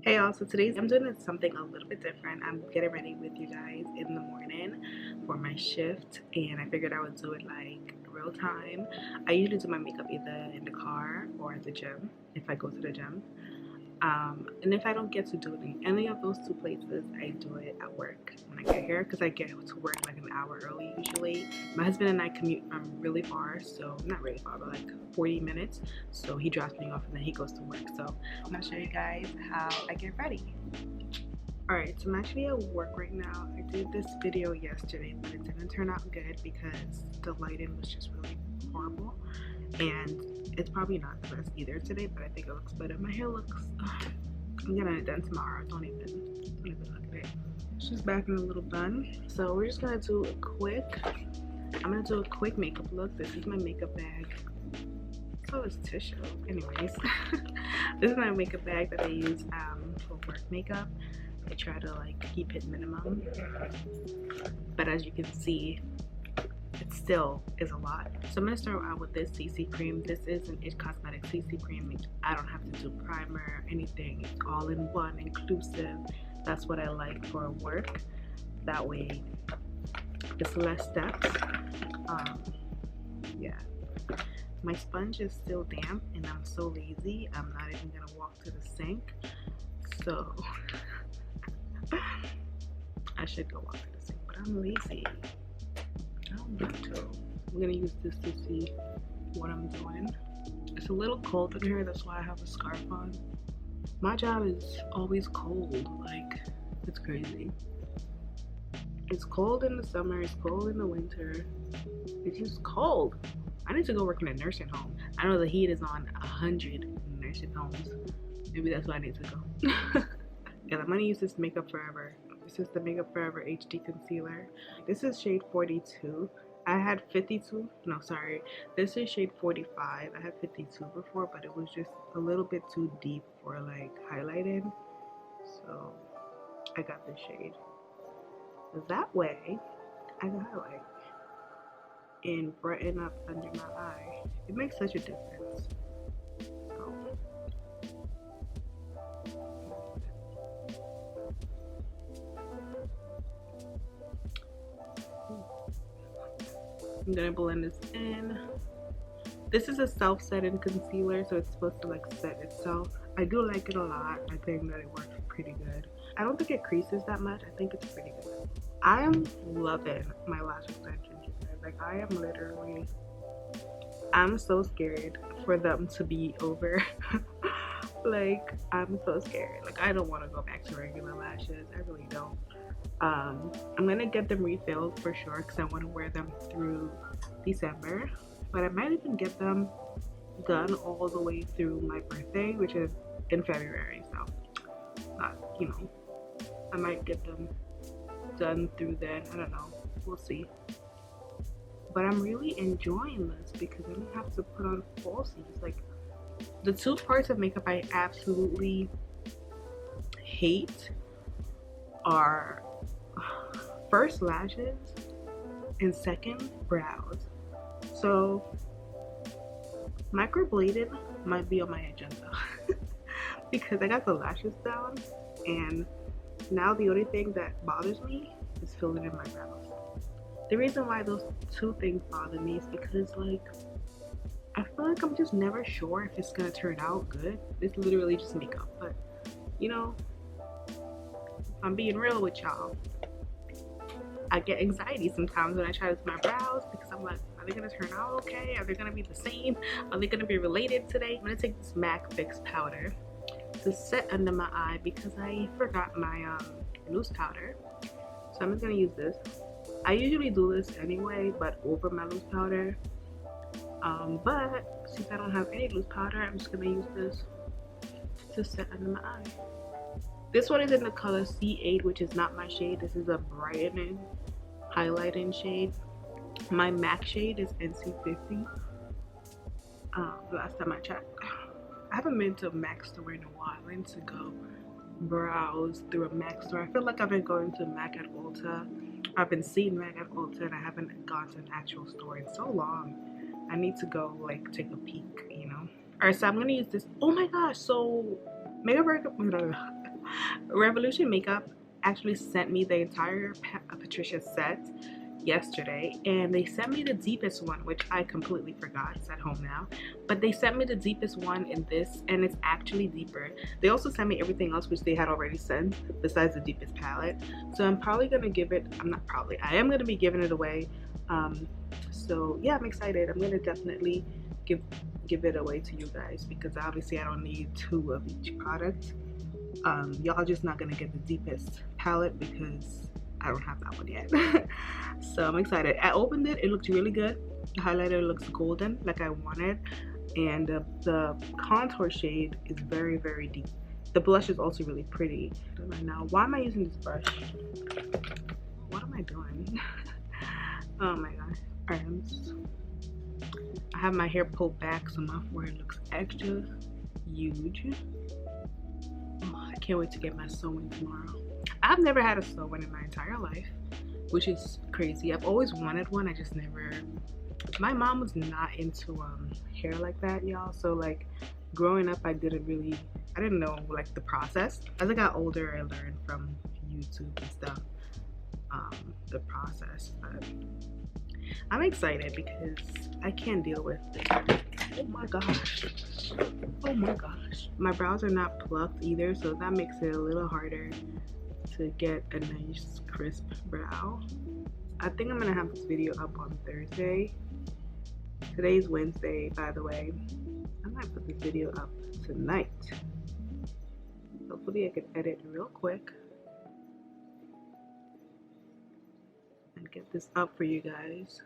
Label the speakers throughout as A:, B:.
A: Hey y'all, so today I'm doing something a little bit different. I'm getting ready with you guys in the morning for my shift, and I figured I would do it like real time. I usually do my makeup either in the car or at the gym if I go to the gym. And if I don't get to do it in any of those two places, I do it at work when I get here because I get to work like an hour early usually. My husband and I commute from really far, so not really far, but like 40 minutes. So he drops me off and then he goes to work. So I'm gonna show you guys how I get ready. Alright, so I'm actually at work right now. I did this video yesterday, but it didn't turn out good because the lighting was just really horrible. And it's probably not the best either today, but I think it looks better. My hair looks, I'm getting it done tomorrow. Don't even look at it. She's back in a little bun. So we're just gonna do I'm gonna do a quick makeup look. This is my makeup bag. So is tissue. Anyways, this is my makeup bag that I use for work makeup. I try to like keep it minimum, but as you can see, it still is a lot. So I'm gonna start out with this CC cream. This is an It Cosmetics CC cream. I don't have to do primer, anything. It's all in one, inclusive. That's what I like for work. That way, it's less steps. Yeah. My sponge is still damp, and I'm so lazy. I'm not even gonna walk to the sink. So I should go walk to the sink, but I'm lazy. I don't want to. I'm gonna use this to see what I'm doing. It's a little cold in here, that's why I have a scarf on. My job is always cold, like it's crazy. It's cold in the summer, it's cold in the winter. It's just cold. I need to go work in a nursing home. I know the heat is on 100 nursing homes. Maybe that's why I need to go. And I'm gonna use this Makeup Forever. This is the Makeup Forever HD Concealer. This is shade 42. I had 52. No, sorry. This is shade 45. I had 52 before, but it was just a little bit too deep for like highlighting. So I got this shade. That way, I can highlight and brighten up under my eye. It makes such a difference. So I'm gonna blend this in. This is a self-setting concealer, so it's supposed to like set itself. I do like it a lot. I think that it works pretty good. I don't think it creases that much. I think it's pretty good. I am loving my lash extensions. Like I am literally, I'm so scared for them to be over. Like I'm so scared. Like I don't want to go back to regular lashes. I really don't. I'm gonna get them refilled for sure because I want to wear them through December, but I might even get them done all the way through my birthday, which is in February. So you know, I might get them done through then. I don't know, we'll see. But I'm really enjoying this because I don't have to put on falsies. Like the two parts of makeup I absolutely hate are first lashes and second brows. So microblading might be on my agenda because I got the lashes down, and now the only thing that bothers me is filling in my brows. The reason why those two things bother me is because like I feel like I'm just never sure if it's gonna turn out good. It's literally just makeup, but you know, I'm being real with y'all. I get anxiety sometimes when I try to do my brows because I'm like, are they gonna turn out okay? Are they gonna be the same? Are they gonna be related today? I'm gonna take this MAC Fix powder to set under my eye because I forgot my loose powder. So I'm just gonna use this. I usually do this anyway, but over my loose powder. But since I don't have any loose powder, I'm just gonna use this to set under my eye. This one is in the color C8, which is not my shade. This is a brightening, highlighting shade. My MAC shade is NC50. Last time I checked. I haven't been to a MAC store in a while. I need to go browse through a MAC store. I feel like I've been going to MAC at Ulta. I've been seeing MAC at Ulta, and I haven't gone to an actual store in so long. I need to go like take a peek, you know. Alright, so I'm gonna use this. Oh my gosh, so makeup Revolution Makeup actually sent me the entire Patricia set yesterday, and they sent me the deepest one, which I completely forgot. It's at home now, but they sent me the deepest one in this, and it's actually deeper. They also sent me everything else which they had already sent besides the deepest palette, so I'm probably gonna give it, I am gonna be giving it away. So yeah, I'm excited. I'm gonna definitely give it away to you guys, because obviously I don't need 2 of each product. Y'all just not gonna get the deepest palette because I don't have that one yet. So I'm excited. I opened it, it looked really good. The highlighter looks golden like I wanted, and the contour shade is very, very deep. The blush is also really pretty. Right now, why am I using this brush? What am I doing? Oh my gosh. Alright, I have my hair pulled back so my forehead looks extra huge. Oh, I can't wait to get my sewing tomorrow. I've never had a sew-in in my entire life, which is crazy. I've always wanted one. I just never. My mom was not into hair like that, y'all. So like growing up, I didn't know like the process. As I got older, I learned from YouTube and stuff the process. But I'm excited because I can't deal with it. Oh my gosh. Oh my gosh. My brows are not plucked either, so that makes it a little harder to get a nice crisp brow. I think I'm gonna have this video up on Thursday. Today's Wednesday, by the way. I might put this video up tonight. Hopefully I can edit real quick and get this up for you guys.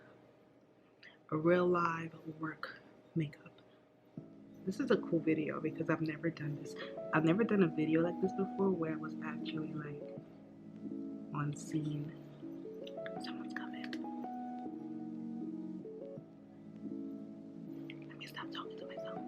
A: A real live work makeup. This is a cool video because I've never done this. I've never done a video like this before where I was actually like on scene. Someone's coming. Let me stop talking to myself.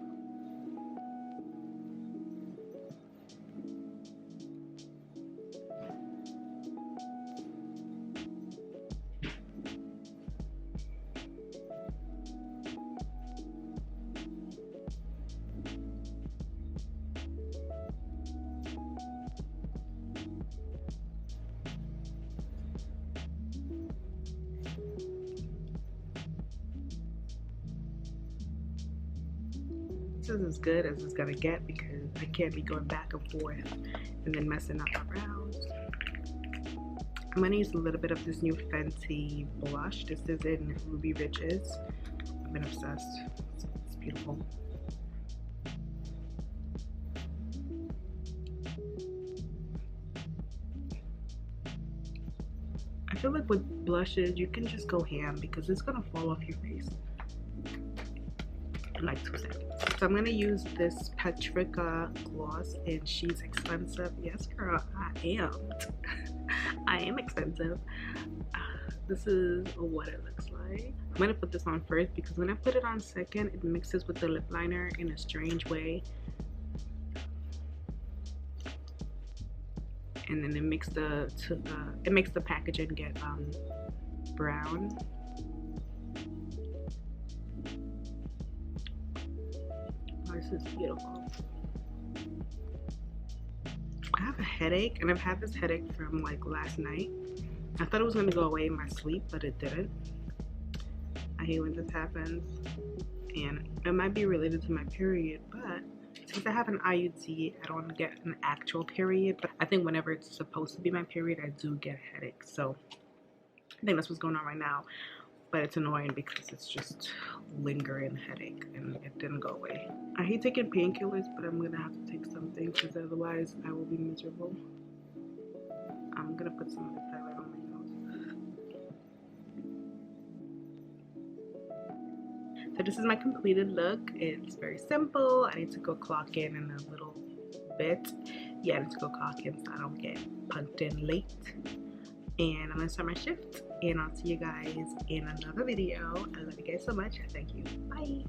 A: This is as good as it's gonna get because I can't be going back and forth and then messing up my brows. I'm gonna use a little bit of this new Fenty blush. This is in Ruby Riches. I've been obsessed. It's beautiful. I feel like with blushes, you can just go ham because it's gonna fall off your face in like 2 seconds. So I'm gonna use this Patricia gloss, and she's expensive. Yes, girl, I am. I am expensive. This is what it looks like. I'm gonna put this on first because when I put it on second, it mixes with the lip liner in a strange way. And then it makes the packaging get brown. Oh, this is beautiful. I have a headache, and I've had this headache from like last night. I thought it was gonna go away in my sleep, but it didn't. I hate when this happens, and it might be related to my period, but since I have an IUD, I don't get an actual period, but I think whenever it's supposed to be my period, I do get a headache. So I think that's what's going on right now, but it's annoying because it's just lingering headache and it didn't go away. I hate taking painkillers, but I'm gonna have to take something because otherwise I will be miserable. I'm gonna put some of this highlight on my nose. So this is my completed look. It's very simple. I need to go clock in a little bit. Yeah, I need to go clock in so I don't get punked in late. And I'm gonna start my shift, and I'll see you guys in another video. I love you guys so much. Thank you. Bye.